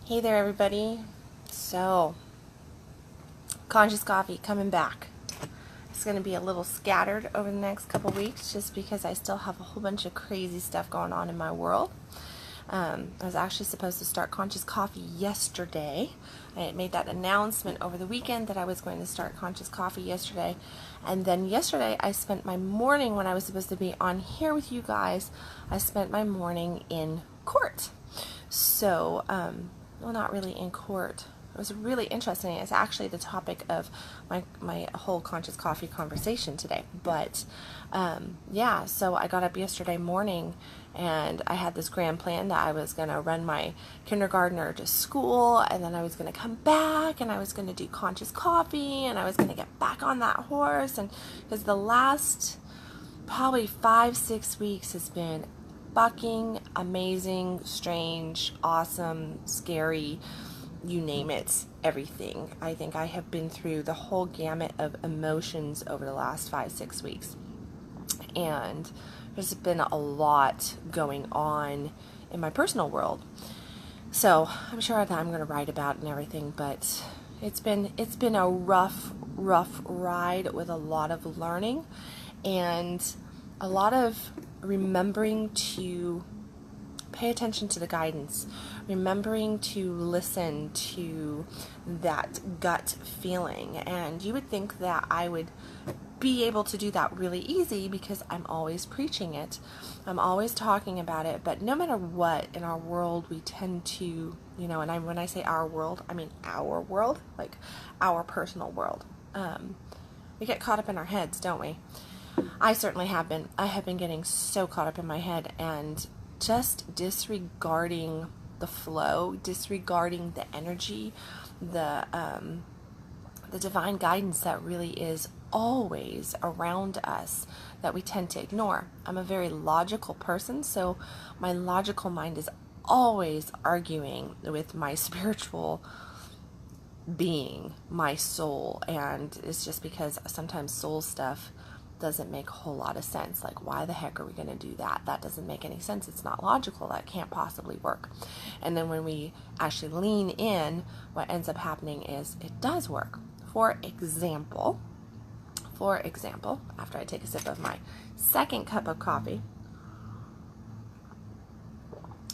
Hey there, everybody. So, Conscious Coffee coming back. It's going to be a little scattered over the next couple weeks just because I still have a whole bunch of crazy stuff going on in my world. I was actually supposed to start Conscious Coffee yesterday. I made that announcement over the weekend that I was going to start Conscious Coffee yesterday. And then yesterday I spent my morning, when I was supposed to be on here with you guys, I spent my morning in court. So, well, not really in court. It was really interesting. It's actually the topic of my whole Conscious Coffee conversation today. But yeah, so I got up yesterday morning and I had this grand plan that I was going to run my kindergartner to school, and then I was going to come back and I was going to do Conscious Coffee, and I was going to get back on that horse. And because the last probably 5-6 weeks has been fucking amazing, strange, awesome, scary, you name it, everything. I think I have been through the whole gamut of emotions over the last 5-6 weeks. And there's been a lot going on in my personal world. So I'm sure that I'm going to write about it and everything, but it's been a rough ride with a lot of learning and a lot of remembering to pay attention to the guidance, remembering to listen to that gut feeling. And you would think that I would be able to do that really easy because I'm always preaching it. I'm always talking about it. But no matter what in our world, we tend to, and when I say our world, I mean our world, like our personal world. We get caught up in our heads, don't we? I certainly have been. I have been getting so caught up in my head and just disregarding the flow, disregarding the energy, the divine guidance that really is always around us that we tend to ignore. I'm a very logical person, so my logical mind is always arguing with my spiritual being, my soul, and it's just because sometimes soul stuff doesn't make a whole lot of sense. Like, why the heck are we going to do that? That doesn't make any sense. It's not logical. That can't possibly work. And then when we actually lean in, what ends up happening is it does work. For example, after I take a sip of my second cup of coffee,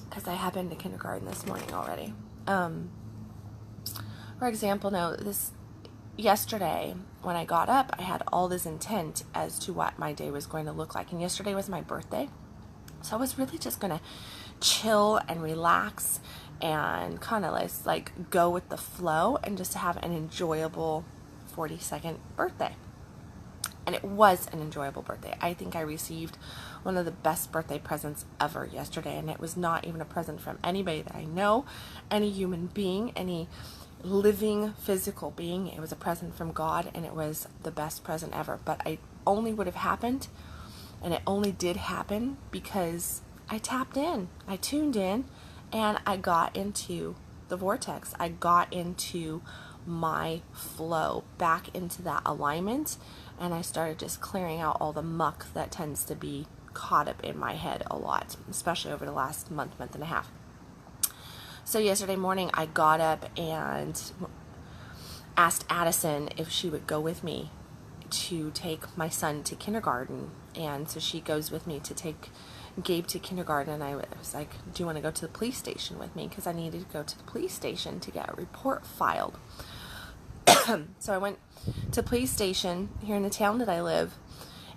because I have been to kindergarten this morning already. For example, yesterday, when I got up, I had all this intent as to what my day was going to look like. And yesterday was my birthday. So I was really just going to chill and relax and kind of like go with the flow and just have an enjoyable 42nd birthday. And it was an enjoyable birthday. I think I received one of the best birthday presents ever yesterday. And it was not even a present from anybody that I know, any human being, any living physical being. It was a present from God, and it was the best present ever. But I only would have happened, and it only did happen because I tapped in, I tuned in, and I got into the vortex. I got into my flow, back into that alignment, and I started just clearing out all the muck that tends to be caught up in my head a lot, especially over the last month and a half. So yesterday morning, I got up and asked Addison if she would go with me to take my son to kindergarten. And so she goes with me to take Gabe to kindergarten. And I was like, do you want to go to the police station with me? Because I needed to go to the police station to get a report filed. So I went to the police station here in the town that I live.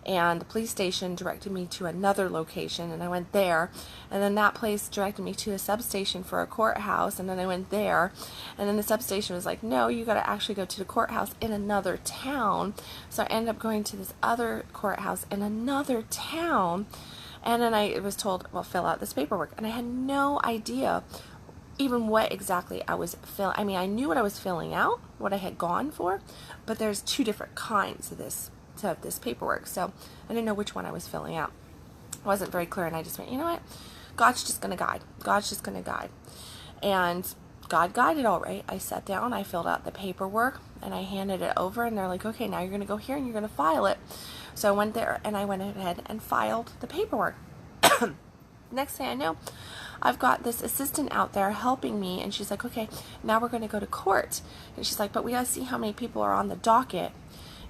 And the police station directed me to another location, and I went there, and then that place directed me to a substation for a courthouse, and then I went there, and then the substation was like, no, you got to actually go to the courthouse in another town. So I ended up going to this other courthouse in another town, and then I was told, well, fill out this paperwork, and I had no idea even what exactly I was filling. I mean, I knew what I was filling out, what I had gone for, but there's two different kinds of this paperwork, so I didn't know which one I was filling out. It wasn't very clear, and I just went, you know what, God's just going to guide. God's just going to guide. And God guided all right. I sat down, I filled out the paperwork, and I handed it over, and they're like, okay, now you're going to go here and you're going to file it. So I went there, and I went ahead and filed the paperwork. Next thing I know, I've got this assistant out there helping me. And she's like, okay, now we're going to go to court. And she's like, but we got to see how many people are on the docket.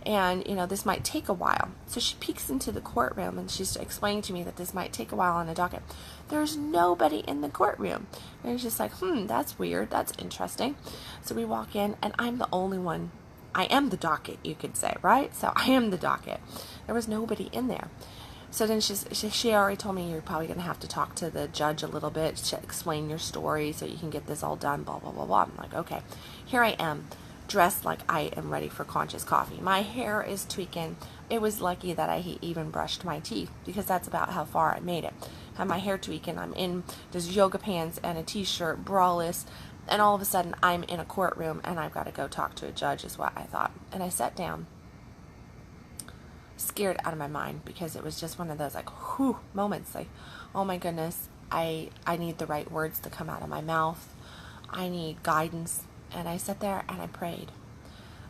And, this might take a while. So she peeks into the courtroom and she's explaining to me that this might take a while on the docket. There's nobody in the courtroom. And it's just like, that's weird. That's interesting. So we walk in and I'm the only one. I am the docket, you could say, right? So I am the docket. There was nobody in there. So then she already told me you're probably going to have to talk to the judge a little bit to explain your story so you can get this all done, blah, blah, blah, blah. I'm like, okay. Here I am, dressed like I am ready for Conscious Coffee. My hair is tweaking. It was lucky that I even brushed my teeth because that's about how far I made it. Had my hair tweaking. I'm in just yoga pants and a t-shirt, braless, and all of a sudden I'm in a courtroom and I've got to go talk to a judge is what I thought. And I sat down, scared out of my mind because it was just one of those like whew moments, like, oh my goodness, I need the right words to come out of my mouth. I need guidance. And I sat there and I prayed.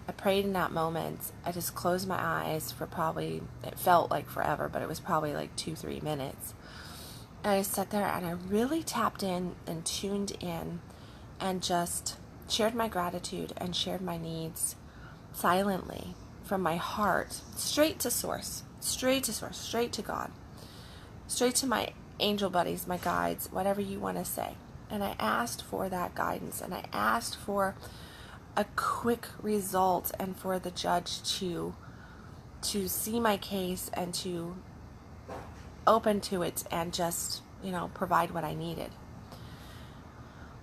I prayed in that moment. I just closed my eyes for probably, it felt like forever, but it was probably like 2-3 minutes. And I sat there and I really tapped in and tuned in and just shared my gratitude and shared my needs silently from my heart, straight to source, straight to God, straight to my angel buddies, my guides, whatever you want to say. And I asked for that guidance, and I asked for a quick result and for the judge to see my case and to open to it and just, provide what I needed.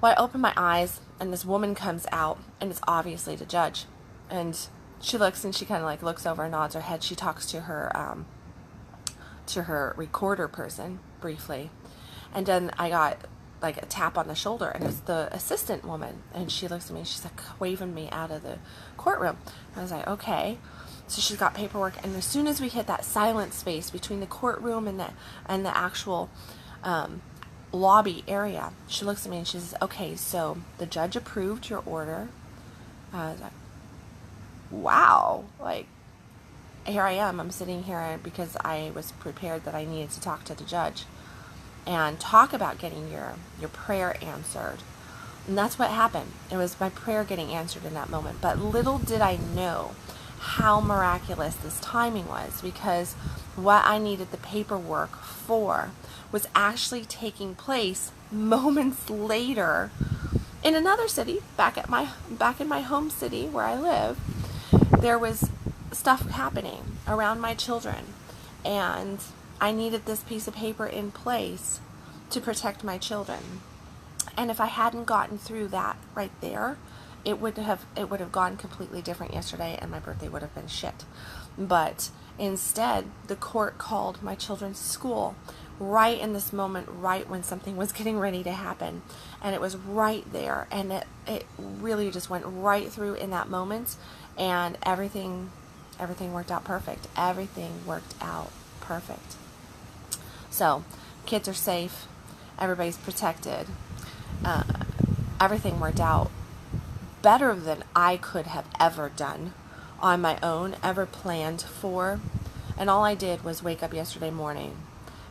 Well, I opened my eyes and this woman comes out, and it's obviously the judge. And she looks and she kind of like looks over and nods her head. She talks to her recorder person briefly. And then I got like a tap on the shoulder, and it's the assistant woman, and she looks at me and she's like waving me out of the courtroom. I was like, okay. So she's got paperwork, and as soon as we hit that silent space between the courtroom and the actual lobby area, she looks at me and she says, okay, so the judge approved your order. I was like, wow, like here I am. I'm sitting here because I was prepared that I needed to talk to the judge and talk about getting your prayer answered. And that's what happened. It was my prayer getting answered in that moment. But little did I know how miraculous this timing was, because what I needed the paperwork for was actually taking place moments later in another city, back in my home city where I live. There was stuff happening around my children, and I needed this piece of paper in place to protect my children. And if I hadn't gotten through that right there, it would have gone completely different yesterday, and my birthday would have been shit. But instead, the court called my children's school right in this moment, right when something was getting ready to happen. And it was right there, and it really just went right through in that moment, and everything worked out perfect. Everything worked out perfect. So, kids are safe, everybody's protected, everything worked out better than I could have ever done on my own, ever planned for. And all I did was wake up yesterday morning,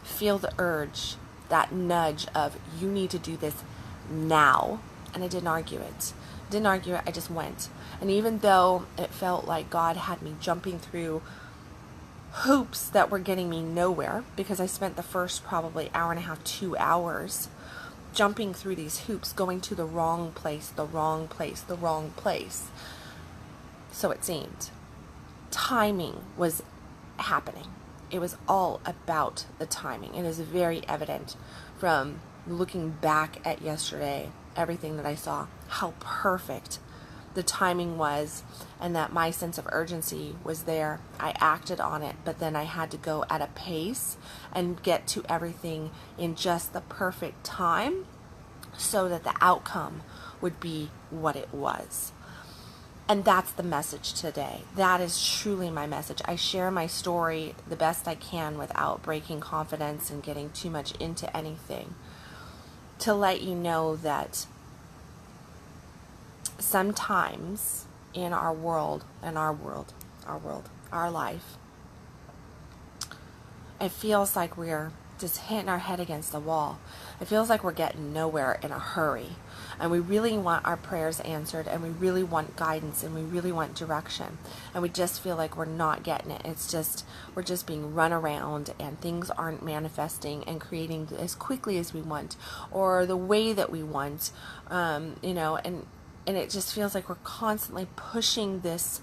feel the urge, that nudge of, you need to do this now. And I didn't argue it. I just went. And even though it felt like God had me jumping through hoops that were getting me nowhere, because I spent the first probably hour and a half, 2 hours jumping through these hoops, going to the wrong place. So it seemed. Timing was happening. It was all about the timing. It is very evident from looking back at yesterday, everything that I saw, how perfect the timing was, and that my sense of urgency was there. I acted on it, but then I had to go at a pace and get to everything in just the perfect time so that the outcome would be what it was. And that's the message today. That is truly my message. I share my story the best I can without breaking confidence and getting too much into anything, to let you know that sometimes in our life, it feels like we're just hitting our head against the wall. It feels like we're getting nowhere in a hurry. And we really want our prayers answered, and we really want guidance, and we really want direction. And we just feel like we're not getting it. It's just, we're just being run around, and things aren't manifesting and creating as quickly as we want, or the way that we want, and it just feels like we're constantly pushing this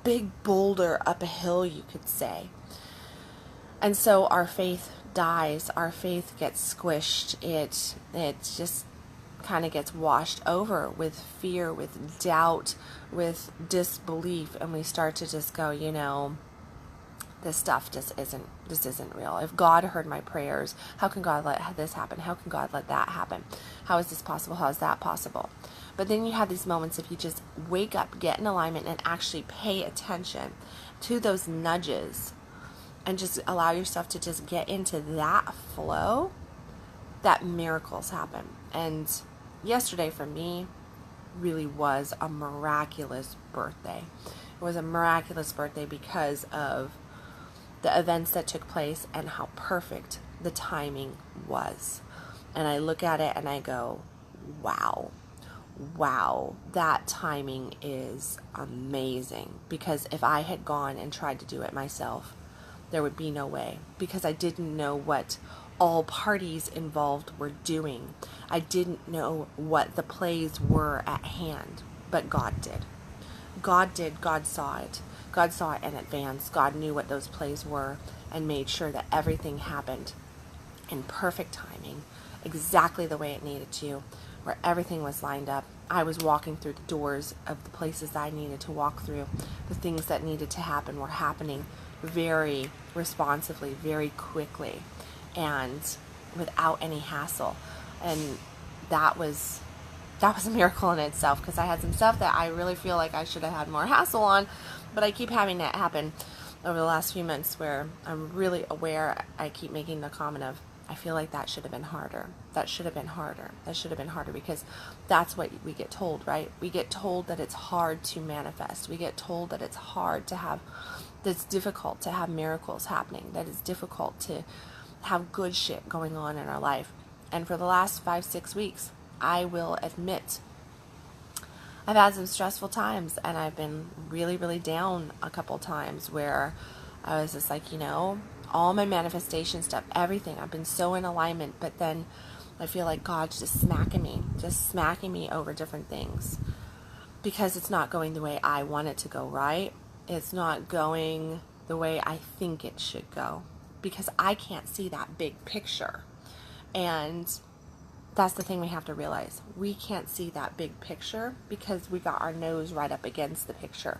big boulder up a hill, you could say. And so our faith dies, our faith gets squished, it just kind of gets washed over with fear, with doubt, with disbelief, and we start to just go, this stuff this isn't real. If God heard my prayers, how can God let this happen? How can God let that happen? How is this possible? How is that possible? But then you have these moments, if you just wake up, get in alignment, and actually pay attention to those nudges, and just allow yourself to just get into that flow, that miracles happen. And yesterday for me really was a miraculous birthday. It was a miraculous birthday because of the events that took place and how perfect the timing was. And I look at it and I go, wow, that timing is amazing. Because if I had gone and tried to do it myself, there would be no way, because I didn't know what all parties involved were doing. I didn't know what the plays were at hand, but God did. God did. God saw it. God saw it in advance. God knew what those plays were and made sure that everything happened in perfect timing, exactly the way it needed to, where everything was lined up. I was walking through the doors of the places I needed to walk through. The things that needed to happen were happening very responsively, very quickly, and without any hassle. And that was a miracle in itself, because I had some stuff that I really feel like I should have had more hassle on, but I keep having that happen over the last few months, where I'm really aware. I keep making the comment of, I feel like that should have been harder. That should have been harder. That should have been harder, because that's what we get told, right? We get told that it's hard to manifest. We get told that it's hard to have, that's difficult to have miracles happening, that it's difficult to have good shit going on in our life. And for the last 5-6 weeks, I will admit, I've had some stressful times, and I've been really, really down a couple times, where I was just like, all my manifestation stuff, everything, I've been so in alignment, but then I feel like God's just smacking me over different things, because it's not going the way I want it to go, right? It's not going the way I think it should go, because I can't see that big picture. And that's the thing we have to realize. We can't see that big picture because we got our nose right up against the picture.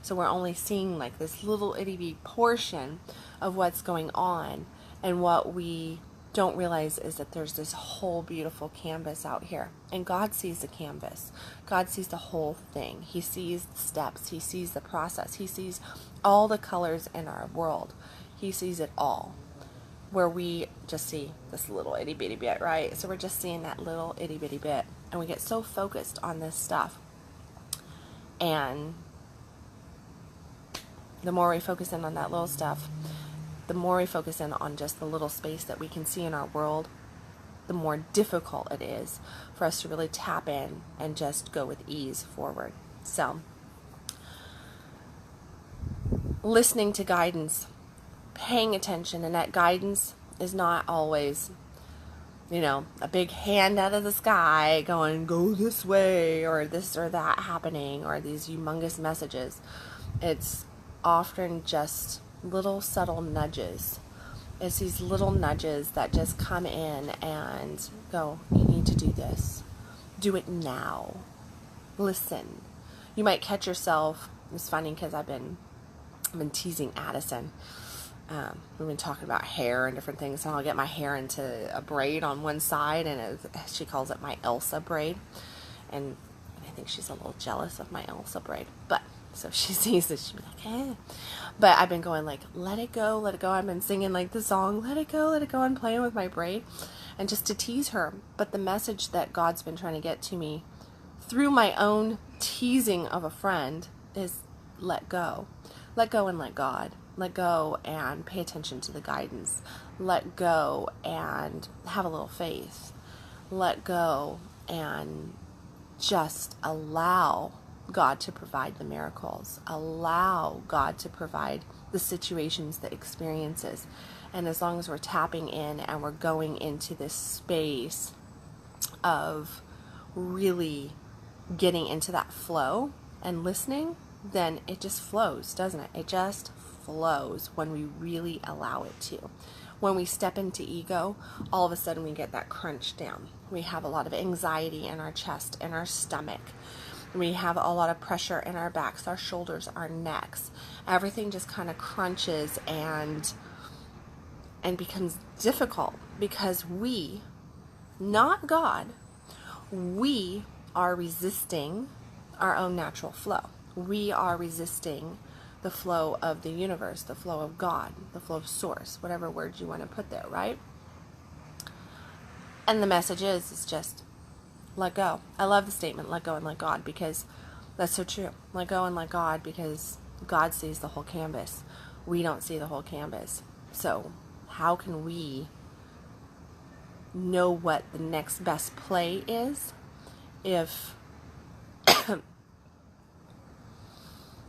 So we're only seeing like this little itty bitty portion of what's going on. And what we don't realize is that there's this whole beautiful canvas out here. And God sees the canvas. God sees the whole thing. He sees the steps. He sees the process. He sees all the colors in our world. He sees it all. Where we just see this little itty bitty bit, right? So we're just seeing that little itty bitty bit, and we get so focused on this stuff. And the more we focus in on that little stuff, the more we focus in on just the little space that we can see in our world, the more difficult it is for us to really tap in and just go with ease forward. So, listening to guidance, paying attention, and that guidance is not always, a big hand out of the sky going, go this way, or this or that happening, or these humongous messages. It's often just little subtle nudges. It's these little nudges that just come in and go, you need to do this. Do it now. Listen. You might catch yourself. It's funny because I've been teasing Addison. We've been talking about hair and different things, and I'll get my hair into a braid on one side, and she calls it my Elsa braid, and I think she's a little jealous of my Elsa braid, but so if she sees it, she'll be like, eh. But I've been going like, let it go, let it go. I've been singing like the song, let it go, and playing with my braid, and just to tease her. But the message that God's been trying to get to me through my own teasing of a friend is let go and let God. Let go and pay attention to the guidance. Let go and have a little faith. Let go and just allow God to provide the miracles. Allow God to provide the situations, the experiences. And as long as we're tapping in and we're going into this space of really getting into that flow and listening, then it just flows, doesn't it? It just flows when we really allow it to. When we step into ego, all of a sudden we get that crunch down. We have a lot of anxiety in our chest, in our stomach. We have a lot of pressure in our backs, our shoulders, our necks. Everything just kind of crunches and becomes difficult because we, not God, we are resisting our own natural flow. We are resisting the flow of the universe, the flow of God, the flow of source, whatever words you want to put there, right? And the message is just let go. I love the statement, let go and let God, because that's so true. Let go and let God, because God sees the whole canvas. We don't see the whole canvas. So how can we know what the next best play is if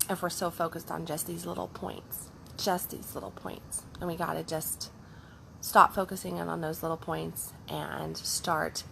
if we're so focused on just these little points, and we got to just stop focusing in on those little points and start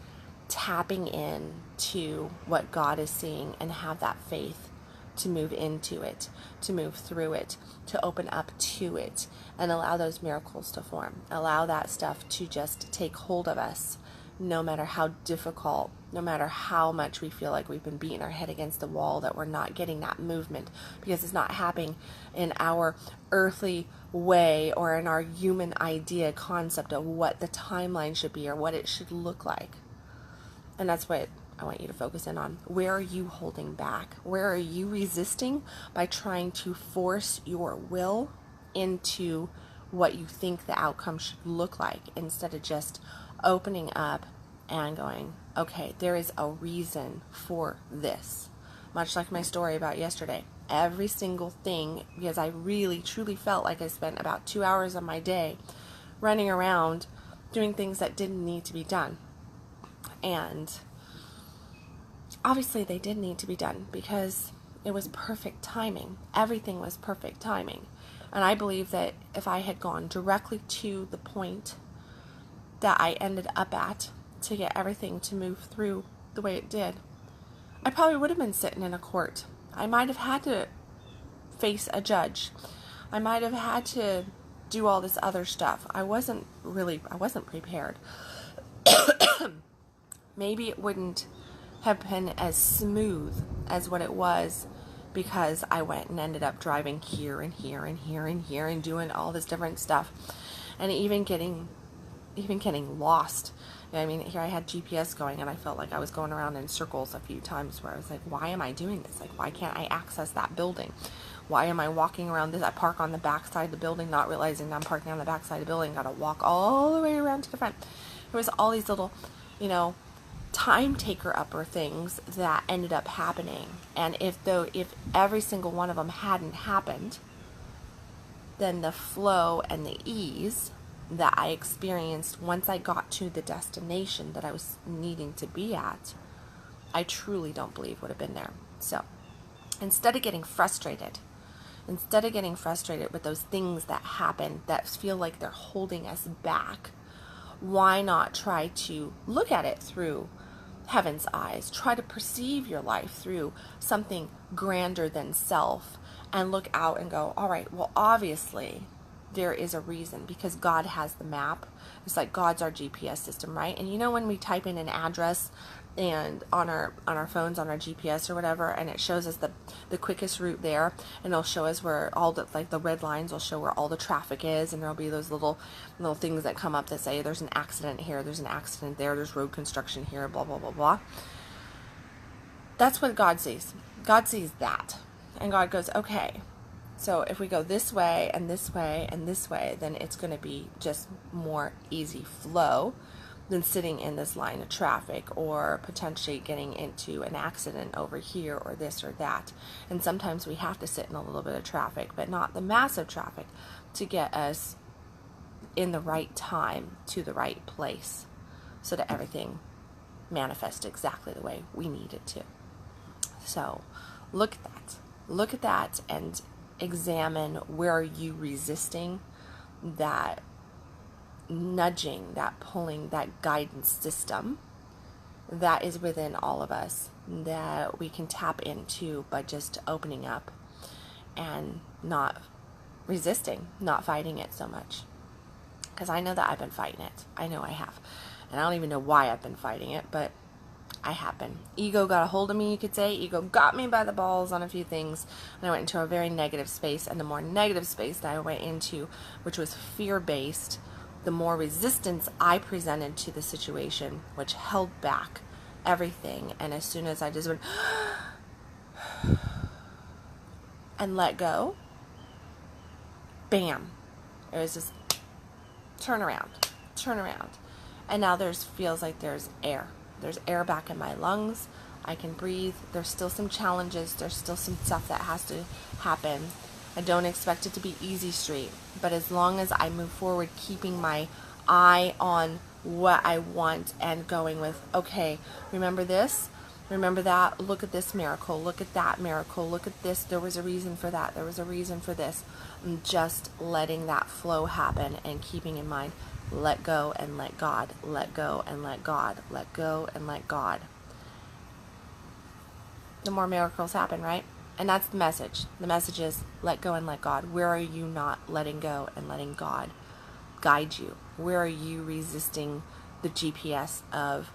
tapping in to what God is seeing and have that faith to move into it, to move through it, to open up to it, and allow those miracles to form. Allow that stuff to just take hold of us, no matter how difficult, no matter how much we feel like we've been beating our head against the wall, that we're not getting that movement because it's not happening in our earthly way or in our human idea concept of what the timeline should be or what it should look like. And that's what I want you to focus in on. Where are you holding back? Where are you resisting by trying to force your will into what you think the outcome should look like, instead of just opening up and going, okay, there is a reason for this. Much like my story about yesterday. Every single thing, because I really, truly felt like I spent about 2 hours of my day running around doing things that didn't need to be done. And obviously they did need to be done because it was perfect timing. Everything was perfect timing. And I believe that if I had gone directly to the point that I ended up at to get everything to move through the way it did, I probably would have been sitting in a court. I might have had to face a judge. I might have had to do all this other stuff. I wasn't prepared. Maybe it wouldn't have been as smooth as what it was, because I went and ended up driving here and here and here and here and doing all this different stuff, and even getting lost. You know, I mean, here I had GPS going and I felt like I was going around in circles a few times, where I was like, why am I doing this? Like, why can't I access that building? Why am I walking around this? I park on the back side of the building, not realizing I'm parking on the back side of the building. Got to walk all the way around to the front. There was all these little, time taker upper things that ended up happening. And if every single one of them hadn't happened, then the flow and the ease that I experienced once I got to the destination that I was needing to be at, I truly don't believe would have been there. So instead of getting frustrated with those things that happen that feel like they're holding us back, why not try to look at it through heaven's eyes? Try to perceive your life through something grander than self, and look out and go, all right, well, obviously there is a reason, because God has the map. It's like God's our GPS system, right? And when we type in an address and on our phones, on our GPS or whatever, and it shows us the quickest route there, and it'll show us where all the red lines will show where all the traffic is, and there'll be those little things that come up that say there's an accident here, there's an accident there, there's road construction here, blah blah blah blah. That's what God sees. God sees that, and God goes, okay, so if we go this way and this way and this way, then it's going to be just more easy flow than sitting in this line of traffic or potentially getting into an accident over here or this or that. And sometimes we have to sit in a little bit of traffic, but not the massive traffic, to get us in the right time to the right place so that everything manifests exactly the way we need it to. So look at that. Look at that and examine, where are you resisting that nudging, that pulling, that guidance system that is within all of us, that we can tap into by just opening up and not resisting, not fighting it so much. Because I know that I've been fighting it. I know I have. And I don't even know why I've been fighting it, but I have been. Ego got a hold of me, you could say. Ego got me by the balls on a few things. And I went into a very negative space. And the more negative space that I went into, which was fear-based, the more resistance I presented to the situation, which held back everything. And as soon as I just went and let go, bam, it was just turn around. And now feels like there's air. There's air back in my lungs. I can breathe. There's still some challenges. There's still some stuff that has to happen. I don't expect it to be easy street, but as long as I move forward, keeping my eye on what I want and going with, okay, remember this, remember that, look at this miracle, look at that miracle, look at this, there was a reason for that, there was a reason for this. And just letting that flow happen and keeping in mind, let go and let God, let go and let God, let go and let God. The more miracles happen, right? And that's the message. The message is let go and let God. Where are you not letting go and letting God guide you? Where are you resisting the GPS of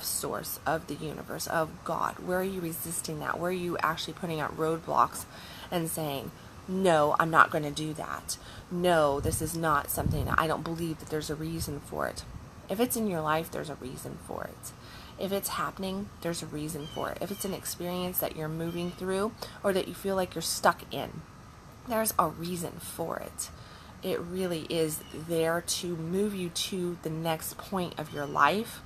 source, of the universe, of God? Where are you resisting that? Where are you actually putting out roadblocks and saying, no, I'm not going to do that. No, this is not something, I don't believe that there's a reason for it. If it's in your life, there's a reason for it. If it's happening, there's a reason for it. If it's an experience that you're moving through or that you feel like you're stuck in, there's a reason for it. It really is there to move you to the next point of your life.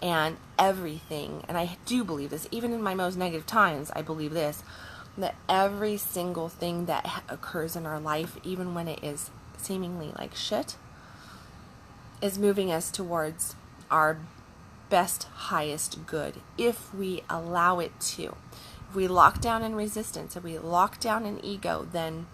And everything, and I do believe this, even in my most negative times, I believe this, that every single thing that occurs in our life, even when it is seemingly like shit, is moving us towards our best, highest good, if we allow it to. If we lock down in resistance, if we lock down in ego, then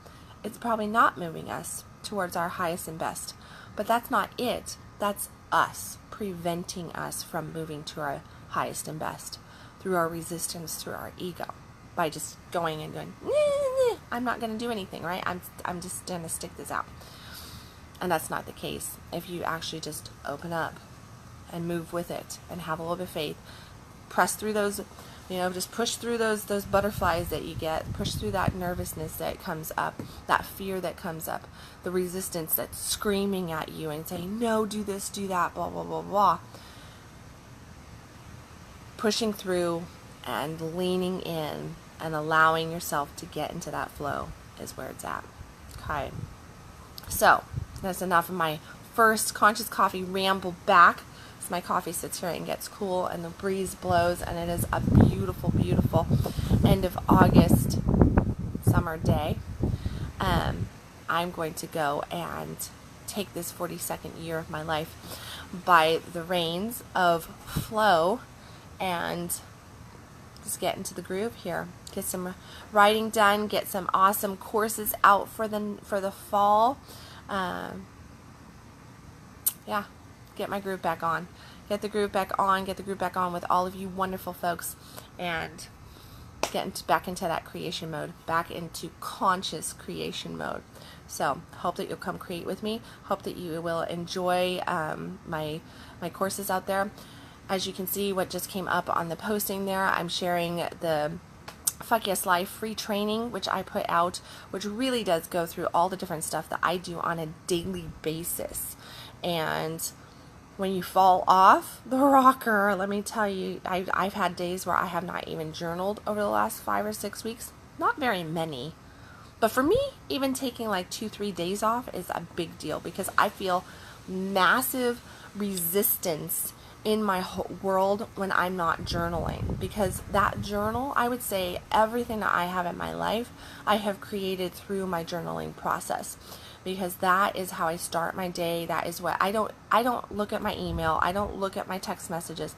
it's probably not moving us towards our highest and best. But that's not it. That's us preventing us from moving to our highest and best through our resistance, through our ego, by just going and going, I'm not going to do anything, right? I'm just going to stick this out. And that's not the case. If you actually just open up and move with it and have a little bit of faith, press through those, just push through those butterflies that you get, push through that nervousness that comes up, that fear that comes up, the resistance that's screaming at you and saying, no, do this, do that, blah, blah, blah, blah. Pushing through and leaning in and allowing yourself to get into that flow is where it's at. Okay. So, that's enough of my first Conscious Coffee ramble back. So my coffee sits here and gets cool and the breeze blows and it is a beautiful, beautiful end of August summer day. I'm going to go and take this 42nd year of my life by the reins of flow and just get into the groove here. Get some writing done, get some awesome courses out for the fall. Yeah, get my groove back on. Get the groove back on. Get the groove back on with all of you wonderful folks, and get back into that creation mode, back into conscious creation mode. So, hope that you'll come create with me. Hope that you will enjoy my courses out there. As you can see, what just came up on the posting there, I'm sharing the Fuck Yes Life free training, which I put out, which really does go through all the different stuff that I do on a daily basis. And when you fall off the rocker, let me tell you, I've had days where I have not even journaled over the last 5 or 6 weeks. Not very many. But for me, even taking like 2-3 days off is a big deal because I feel massive resistance in my whole world when I'm not journaling, because that journal, I would say everything that I have in my life, I have created through my journaling process, because that is how I start my day. That is what I don't look at my email. I don't look at my text messages.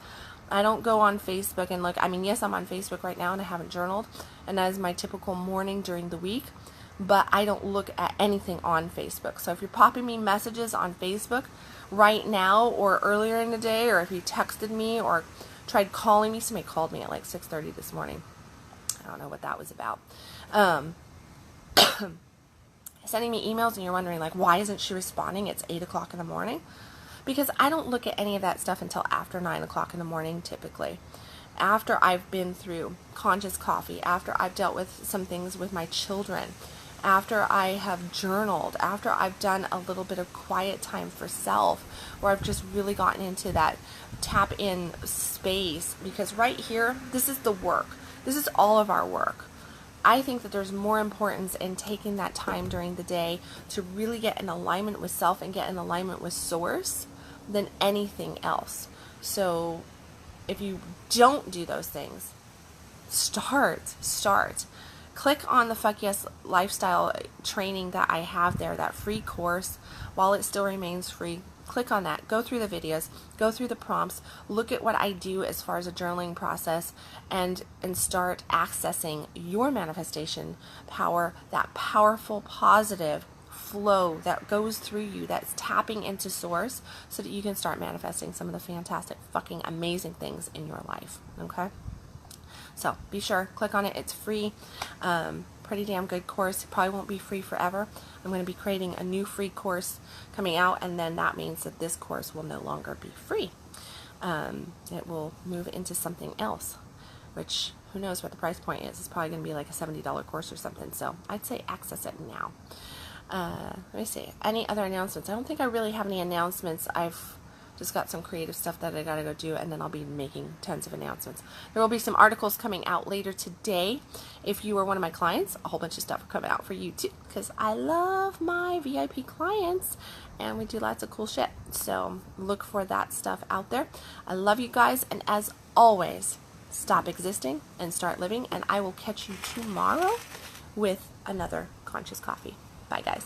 I don't go on Facebook and look. I mean, yes, I'm on Facebook right now and I haven't journaled, and that is my typical morning during the week, but I don't look at anything on Facebook. So if you're popping me messages on Facebook right now or earlier in the day, or if you texted me or tried calling me, somebody called me at like 6:30 this morning. I don't know what that was about. Sending me emails and you're wondering, like, why isn't she responding? It's 8 o'clock in the morning. Because I don't look at any of that stuff until after 9 o'clock in the morning, typically. After I've been through conscious coffee, after I've dealt with some things with my children, after I have journaled, after I've done a little bit of quiet time for self, where I've just really gotten into that tap in space. Because right here, this is the work. This is all of our work. I think that there's more importance in taking that time during the day to really get in alignment with self and get in alignment with source than anything else. So if you don't do those things, start. Click on the Fuck Yes Lifestyle training that I have there, that free course, while it still remains free. Click on that, go through the videos, go through the prompts, look at what I do as far as a journaling process, and start accessing your manifestation power, that powerful positive flow that goes through you, that's tapping into source, so that you can start manifesting some of the fantastic, fucking amazing things in your life. Okay? So be sure, click on it. It's free. Pretty damn good course. It probably won't be free forever. I'm going to be creating a new free course coming out, and then that means that this course will no longer be free. It will move into something else, which who knows what the price point is. It's probably going to be like a $70 course or something. So I'd say access it now. Let me see. Any other announcements? I don't think I really have any announcements. I've just got some creative stuff that I gotta go do, and then I'll be making tons of announcements. There will be some articles coming out later today. If you are one of my clients, a whole bunch of stuff will come out for you too, because I love my VIP clients and we do lots of cool shit. So look for that stuff out there. I love you guys, and as always, stop existing and start living, and I will catch you tomorrow with another Conscious Coffee. Bye guys.